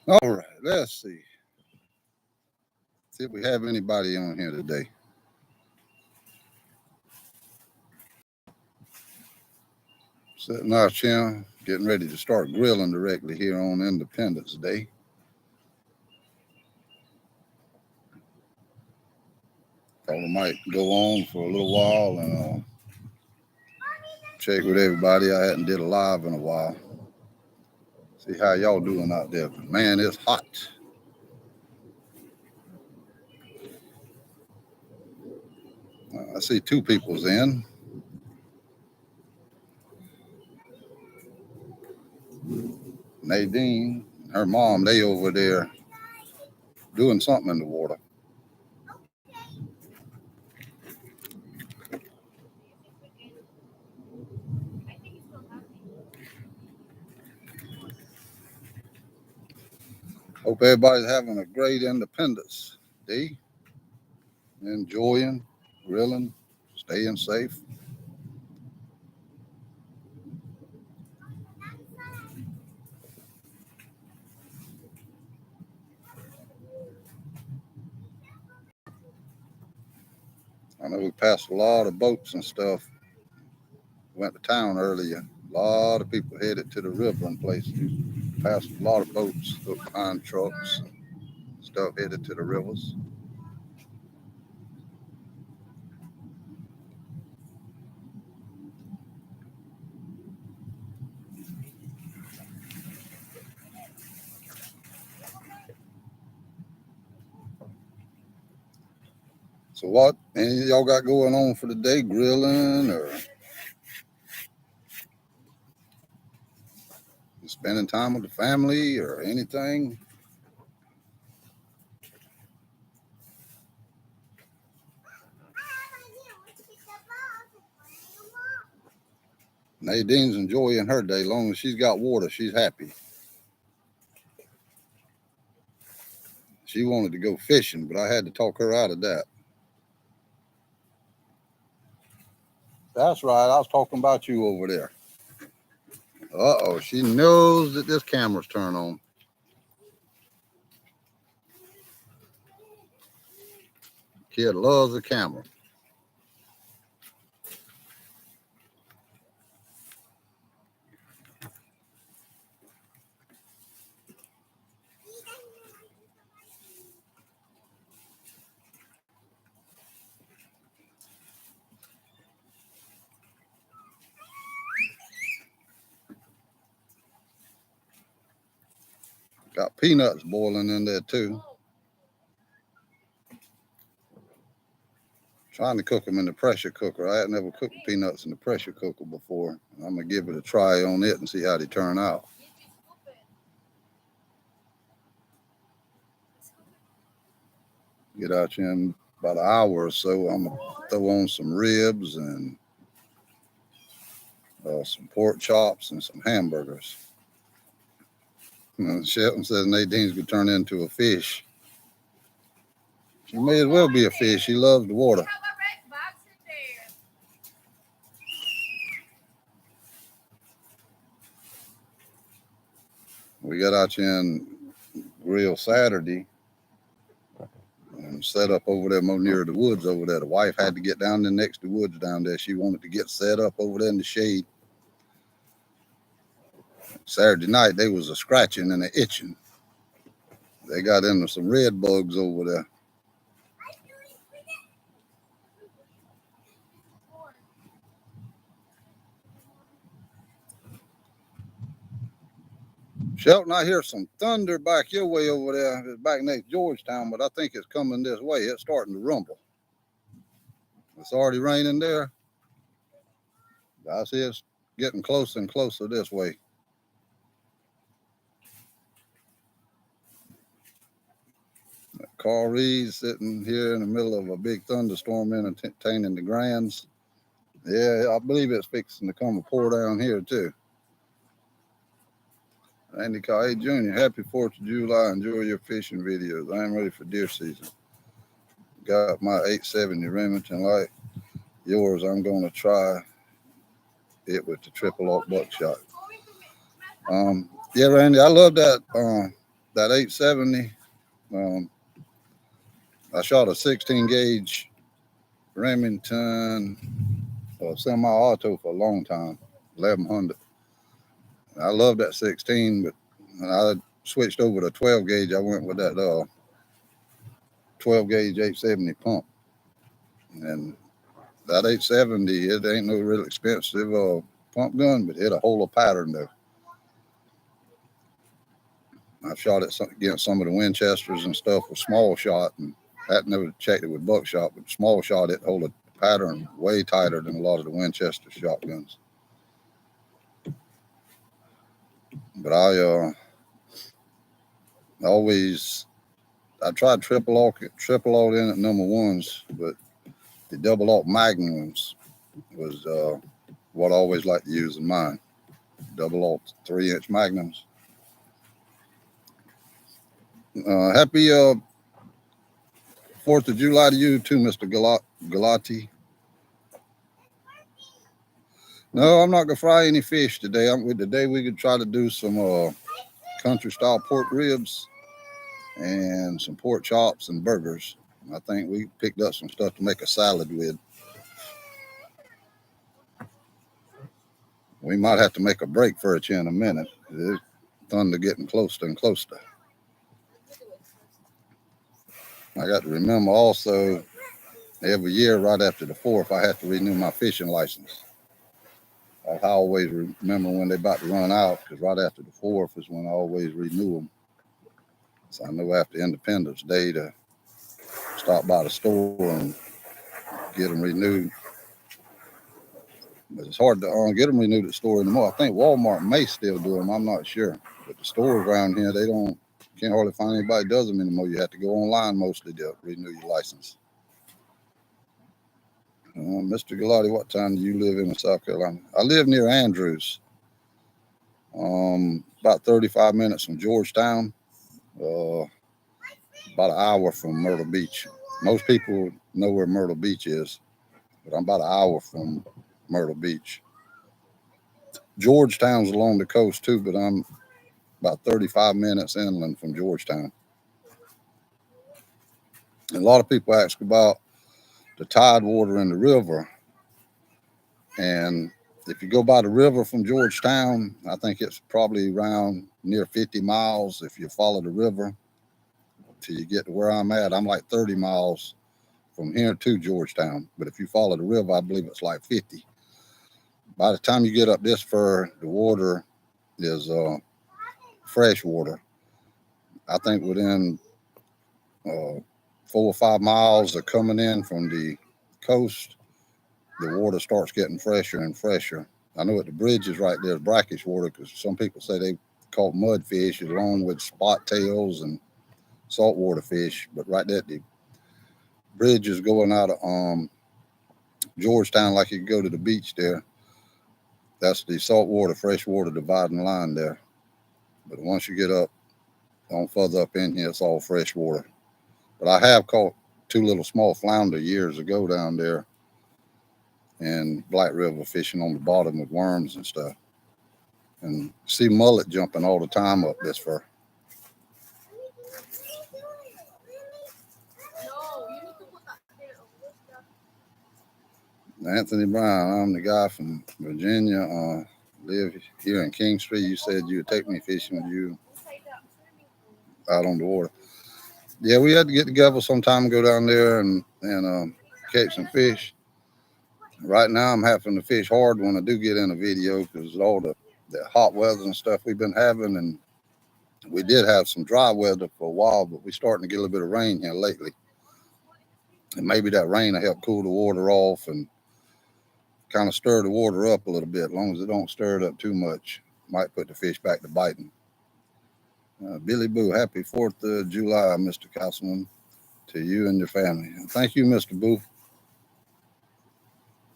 All right, let's see. See if we have anybody on here today. Setting our chin, getting ready to start grilling directly here on Independence Day. Thought we might go on for a little while and check with everybody. I hadn't did a live in a while. See how y'all doing out there. Man, it's hot. I see two people's in. Nadine, her mom, they over there doing something in the water. Hope everybody's having a great Independence Day. Enjoying, grilling, staying safe. I know we passed a lot of boats and stuff. Went to town earlier. A lot of people headed to the river and places. Passed a lot of boats, look behind trucks, and stuff headed to the rivers. So what? Any of y'all got going on for the day? Grilling or spending time with the family or anything? Nadine's enjoying her day. As long as she's got water, she's happy. She wanted to go fishing, but I had to talk her out of that. That's right. I was talking about you over there. Uh-oh. She knows that this camera's turned on. Kid loves the camera. Got peanuts boiling in there too. Trying to cook them in the pressure cooker. I had never cooked peanuts in the pressure cooker before. I'm gonna give it a try on it and see how they turn out. Get out here in about an hour or so. I'm gonna throw on some ribs and some pork chops and some hamburgers. Shelton says Nadine's gonna turn into a fish. She may as well be a fish. She loves the water. We got out here and grill Saturday and set up over there more near the woods over there. The wife had to get down there next to the woods down there. She wanted to get set up over there in the shade. Saturday night, they was a scratching and a itching. They got into some red bugs over there. Shelton, I hear some thunder back your way over there. It's back next Georgetown, but I think it's coming this way. It's starting to rumble. It's already raining there. I see it's getting closer and closer this way. Carl Reed sitting here in the middle of a big thunderstorm entertaining the Grands. Yeah, I believe it's fixing to come a pour down here too. Andy Kay Jr., happy 4th of July. Enjoy your fishing videos. I am ready for deer season. Got my 870 Remington like yours. I'm going to try it with the triple oak buckshot. Yeah, Randy, I love that that 870, I shot a 16 gauge Remington semi-auto for a long time, 1100. I love that 16, but when I switched over to 12 gauge, I went with that 12 gauge 870 pump. And that 870, it ain't no real expensive pump gun, but it a whole lot pattern though. I've shot it against some of the Winchesters and stuff with small shot, and I had never checked it with buckshot, but small shot, it hold a pattern way tighter than a lot of the Winchester shotguns. But I tried triple aught in at number ones, but the double aught magnums was what I always like to use in mine. Double aught 3-inch magnums. Happy 4th of July to you too, Mr. Galati. No, I'm not gonna fry any fish today. Today we could try to do some country style pork ribs and some pork chops and burgers. I think we picked up some stuff to make a salad with. We might have to make a break for it in a minute. It's thunder getting closer and closer. I got to remember also, every year right after the 4th, I have to renew my fishing license. I always remember when they're about to run out, because right after the 4th is when I always renew them. So I know after Independence Day to stop by the store and get them renewed. But it's hard to get them renewed at the store anymore. I think Walmart may still do them. I'm not sure. But the stores around here, can't hardly find anybody that does them anymore. You have to go online mostly to renew your license. Mr. Galati, what town do you live in South Carolina? I live near Andrews. About 35 minutes from Georgetown. About an hour from Myrtle Beach. Most people know where Myrtle Beach is, but I'm about an hour from Myrtle Beach. Georgetown's along the coast too, but I'm about 35 minutes inland from Georgetown. And a lot of people ask about the tide water in the river. And if you go by the river from Georgetown, I think it's probably around near 50 miles if you follow the river till you get to where I'm at. I'm like 30 miles from here to Georgetown. But if you follow the river, I believe it's like 50. By the time you get up this far, the water is fresh water. I think within 4 or 5 miles of coming in from the coast, the water starts getting fresher and fresher. I know at the bridges right there is brackish water, because some people say they caught mudfish along with spot tails and saltwater fish. But right there, the bridge is going out of Georgetown, like you can go to the beach there. That's the saltwater, freshwater dividing line there. But once you get up, on further up in here, it's all fresh water. But I have caught 2 little small flounder years ago down there in Black River, fishing on the bottom with worms and stuff. And see mullet jumping all the time up this far. Anthony Brown, I'm the guy from Virginia. Live here in King Street. You said you would take me fishing with you out on the water. Yeah, we had to get together sometime and go down there and catch some fish. Right now, I'm having to fish hard when I do get in a video, because all the hot weather and stuff we've been having, and we did have some dry weather for a while, but we're starting to get a little bit of rain here lately. And maybe that rain will help cool the water off and kind of stir the water up a little bit. As long as it don't stir it up too much, might put the fish back to biting. Billy Boo, happy 4th of July, Mr. Castleman, to you and your family. Thank you, Mr. Boo.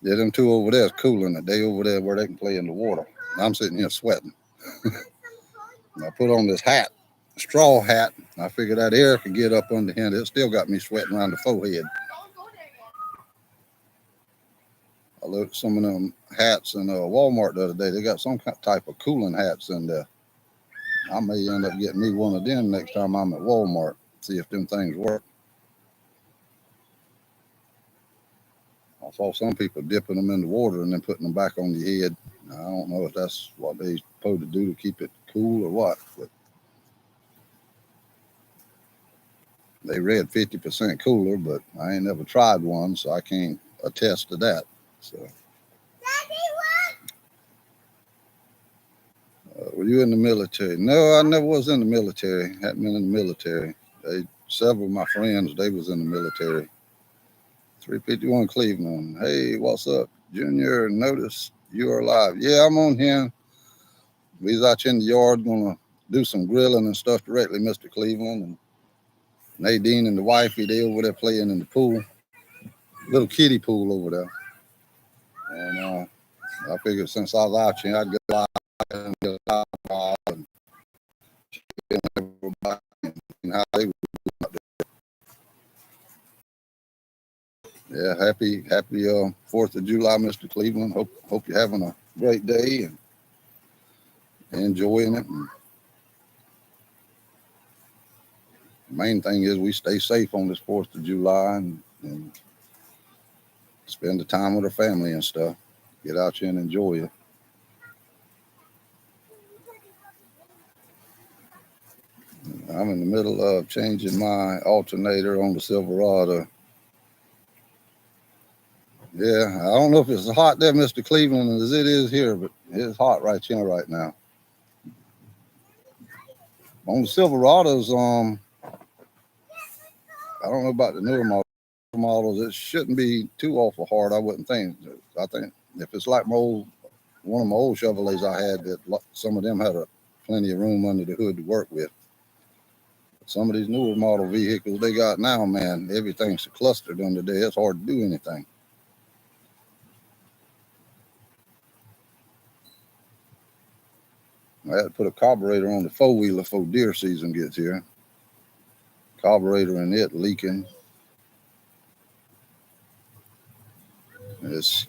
Yeah, them 2 over there is cooling it. They over there where they can play in the water. I'm sitting here sweating. I put on this hat, straw hat. I figured that air could get up under here. It still got me sweating around the forehead. I looked at some of them hats in Walmart the other day. They got some type of cooling hats in there. I may end up getting me one of them next time I'm at Walmart. See if them things work. I saw some people dipping them in the water and then putting them back on your head. I don't know if that's what they're supposed to do to keep it cool or what, but they read 50% cooler, but I ain't never tried one, so I can't attest to that. So, were you in the military? No, I never was in the military. Hadn't been in the military. Several of my friends, they was in the military. 351 Cleveland. Hey, what's up, Junior? Notice you are alive. Yeah, I'm on here. We was out in the yard gonna do some grilling and stuff directly, Mr. Cleveland. And Nadine and the wifey, they over there playing in the pool. Little kiddie pool over there. And I figured since I was out here, I'd go out and get a live and everybody and how they were doing out there. Yeah, happy 4th of July, Mr. Cleveland. Hope you're having a great day and enjoying it. And the main thing is we stay safe on this 4th of July and spend the time with our family and stuff. Get out here and enjoy it. I'm in the middle of changing my alternator on the Silverado. Yeah, I don't know if it's hot there, Mr. Cleveland, as it is here, but it's hot right here right now. On the Silverados, I don't know about the newer models. It shouldn't be too awful hard, I wouldn't think. I think if it's like one of my old Chevrolets I had, that some of them had plenty of room under the hood to work with. Some of these newer model vehicles they got now, man, everything's clustered under there. It's hard to do anything. I had to put a carburetor on the four-wheeler before deer season gets here. Carburetor in it leaking. It's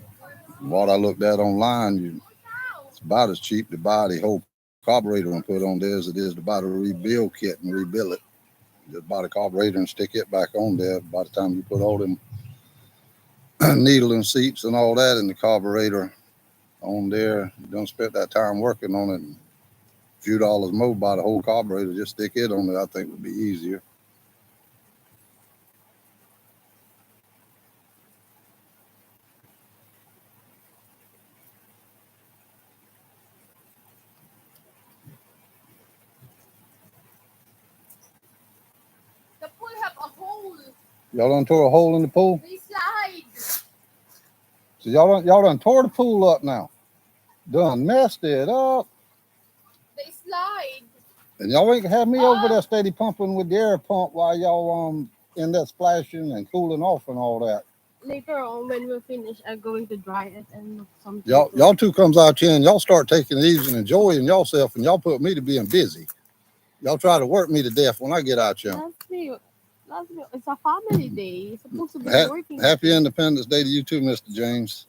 what I looked at online. It's about as cheap to buy the whole carburetor and put on there as it is to buy the rebuild kit and rebuild it. Just buy the carburetor and stick it back on there. By the time you put all them needle and seats and all that in the carburetor on there, you don't spend that time working on it. A few dollars more, buy the whole carburetor, just stick it on there, I think would be easier. The pool have a hole. Y'all done tore a hole in the pool? They slide. So y'all done tore the pool up now. Done messed it up. They slide. And y'all ain't have me over there steady pumping with the air pump while y'all in there splashing and cooling off and all that. Later on, when we finish, I'm going to dry it and look something. Y'all two comes out here and y'all start taking it easy and enjoying yourself, and y'all put me to being busy. Y'all try to work me to death when I get out here. It's a family day. You're supposed to be working. Happy Independence Day to you too, Mr. James.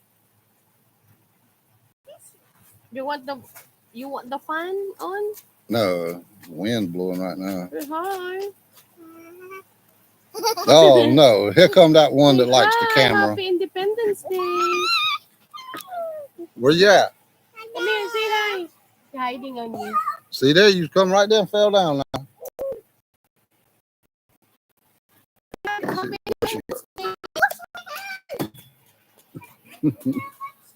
You want the fan on? No, wind blowing right now. Hi. Oh no! Here come that one that likes the camera. Happy Independence Day. Where you at? Come here, say hi. She's hiding on you. See there, you come right there and fell down now.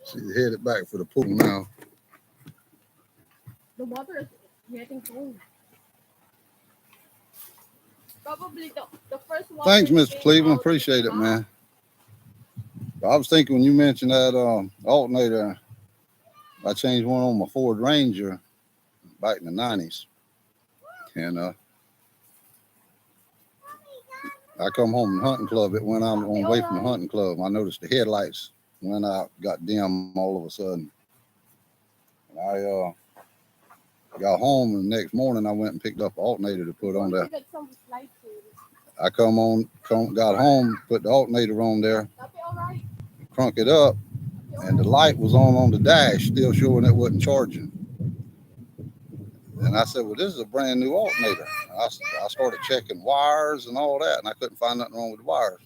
She's headed back for the pool now. The water is getting cold. Probably the first one. Thanks, Mr. Cleveland. Appreciate it, man. I was thinking when you mentioned that alternator, I changed one on my Ford Ranger back in the 90s. And I come home from the hunting club. It went out on the way from the hunting club. I noticed the headlights went out, got dim all of a sudden. And I got home, and the next morning I went and picked up an alternator to put on there. I got home, put the alternator on there, crunk it up, and the light was on the dash, still showing it wasn't charging. And I said, well, this is a brand new alternator. I started checking wires and all that, and I couldn't find nothing wrong with the wires.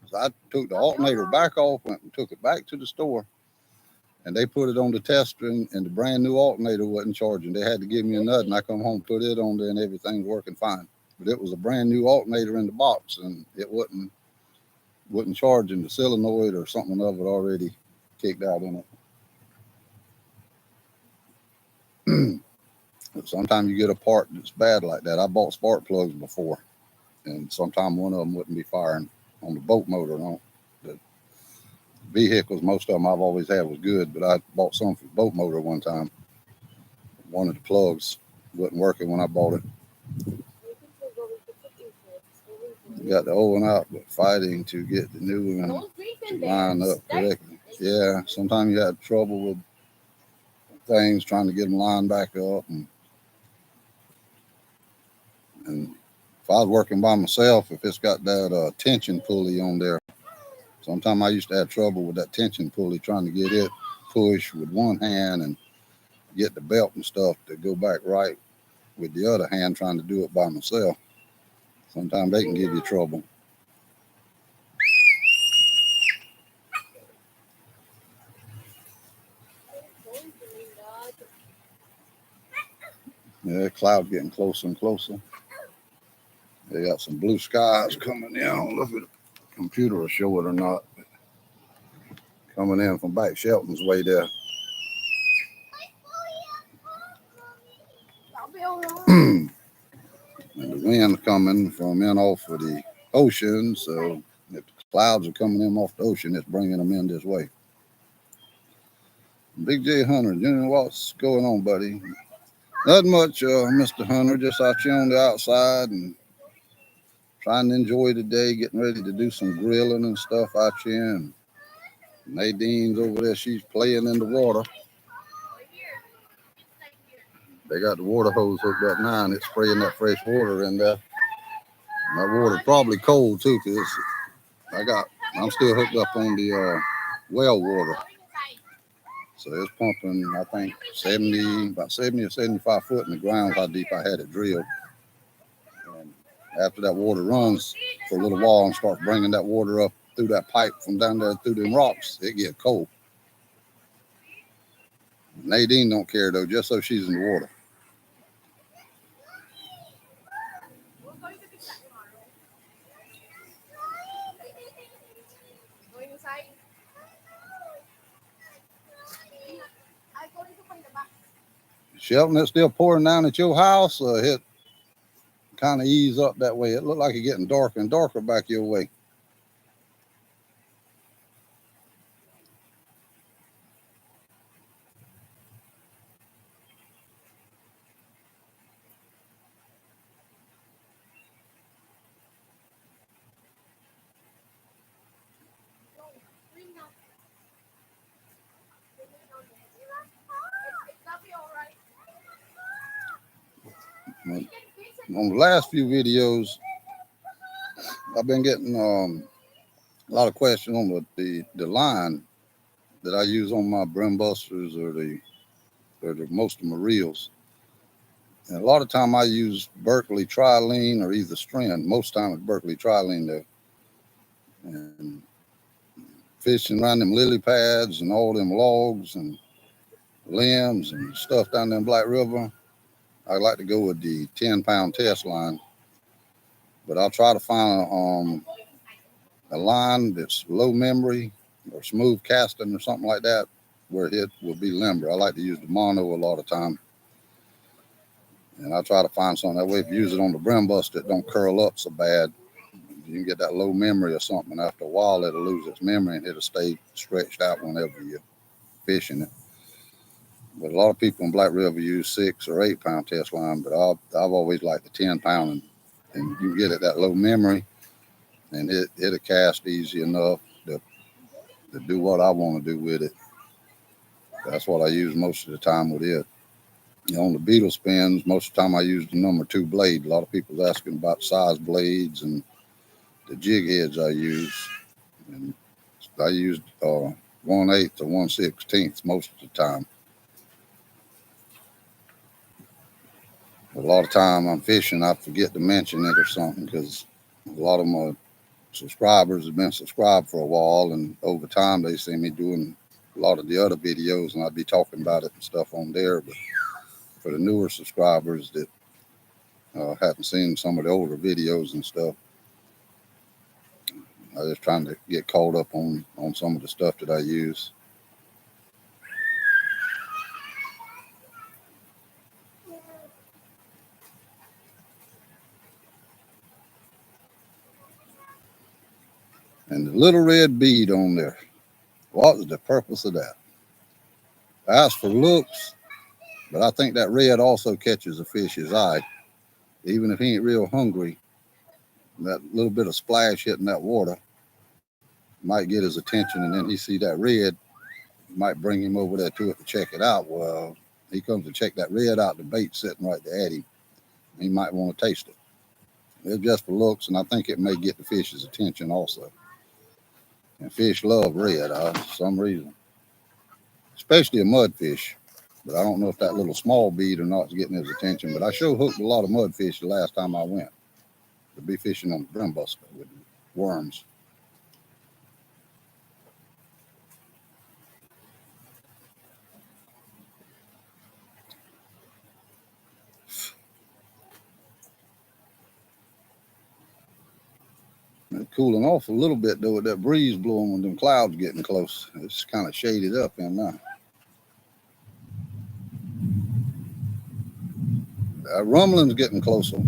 So I took the alternator back off, went and took it back to the store, and they put it on the tester, and the brand new alternator wasn't charging. They had to give me a nut, and I come home, put it on there, and everything's working fine. But it was a brand new alternator in the box, and it wasn't charging. The solenoid or something of it already kicked out in it. Sometimes you get a part that's bad like that. I bought spark plugs before, and sometimes one of them wouldn't be firing on the boat motor. On the vehicles, most of them I've always had was good, but I bought some for the boat motor one time. One of the plugs wasn't working when I bought it. Got the old one out, but fighting to get the new one to line up correctly. Yeah, sometimes you have trouble with things trying to get them lined back up, and if I was working by myself, if it's got that tension pulley on there, sometimes I used to have trouble with that tension pulley, trying to get it pushed with one hand and get the belt and stuff to go back right with the other hand, trying to do it by myself. Sometimes they can give you trouble. Yeah, the cloud's getting closer and closer. They got some blue skies coming in. I don't know if the computer will show it or not. Coming in from back Shelton's way there. And the wind coming from in off of the ocean, so if the clouds are coming in off the ocean, it's bringing them in this way. Big J Hunter, Junior, what's going on, buddy? Not much, Mr. Hunter, just out here on the outside and trying to enjoy the day, getting ready to do some grilling and stuff out here. And Nadine's over there, she's playing in the water. They got the water hose hooked up now, and it's spraying that fresh water in there. And that water's probably cold too, because I'm still hooked up on the well water. So it's pumping, I think, about 70 or 75 foot in the ground, how deep I had it drilled. And after that water runs for a little while and starts bringing that water up through that pipe from down there through them rocks, it gets cold. Nadine don't care though, just so she's in the water. Shelton, it's still pouring down at your house, or it kind of ease up that way? It looked like it's getting darker and darker back your way. On the last few videos, I've been getting a lot of questions on the line that I use on my brim busters or most of my reels. And a lot of time I use Berkeley Trilene or either Strand. Most time it's Berkeley Trilene though. And fishing around them lily pads and all them logs and limbs and stuff down there in Black River, I like to go with the 10-pound test line. But I'll try to find a line that's low memory or smooth casting or something like that, where it will be limber. I like to use the mono a lot of time. And I try to find something that way. If you use it on the brim buster, it don't curl up so bad. You can get that low memory or something, and after a while it'll lose its memory and it'll stay stretched out whenever you're fishing it. But a lot of people in Black River use 6 or 8 pound test line, but I've always liked the 10 pound, and you get it that low memory, and it'll cast easy enough to do what I want to do with it. That's what I use most of the time with it. On the beetle spins, most of the time I use the number 2 blade. A lot of people's asking about size blades and the jig heads I use. And I use 1/8 or 1/16 most of the time. A lot of time I'm fishing, I forget to mention it or something because a lot of my subscribers have been subscribed for a while, and over time they see me doing a lot of the other videos, and I'd be talking about it and stuff on there. But for the newer subscribers that haven't seen some of the older videos and stuff, I'm just trying to get caught up on some of the stuff that I use. And the little red bead on there, what is the purpose of that? That's for looks, but I think that red also catches a fish's eye. Even if he ain't real hungry, that little bit of splash hitting that water might get his attention, and then he see that red, might bring him over there to it to check it out. Well, he comes to check that red out, the bait sitting right there at him. He might want to taste it. It's just for looks, and I think it may get the fish's attention also. And fish love red for some reason, especially a mudfish. But I don't know if that little small bead or not is getting his attention. But I sure hooked a lot of mudfish the last time I went to be fishing on the brimbuster with worms. It's cooling off a little bit though with that breeze blowing when them clouds getting close. It's kind of shaded up in now. That rumbling's getting closer.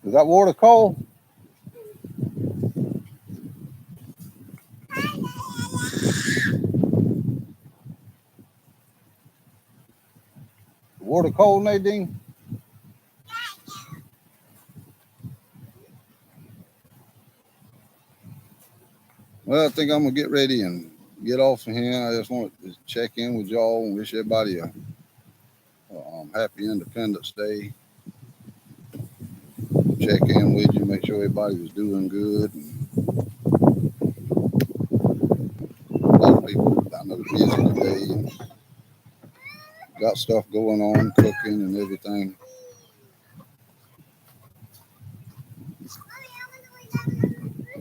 Is that water cold? Water cold, Nadine? Well, I think I'm gonna get ready and get off of here. I just want to check in with y'all and wish everybody a happy Independence Day. Check in with you, make sure everybody was doing good. And a lot of people I know busy today and got stuff going on, cooking and everything.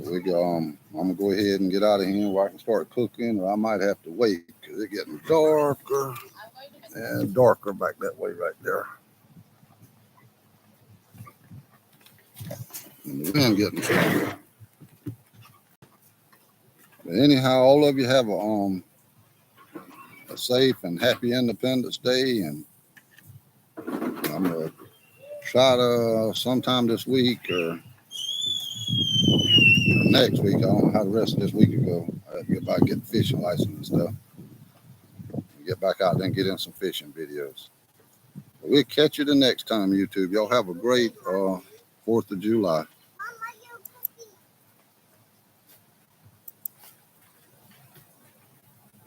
I'm gonna go ahead and get out of here where I can start cooking, or I might have to wait because it's getting darker and darker back that way right there. And the wind getting stronger. But anyhow, all of you have a safe and happy Independence Day, and I'm gonna try to sometime this week or next week. I don't know how the rest of this week will go. I have to get back, get the fishing license and stuff. Get back out there and get in some fishing videos. But we'll catch you the next time, YouTube. Y'all have a great 4th of July.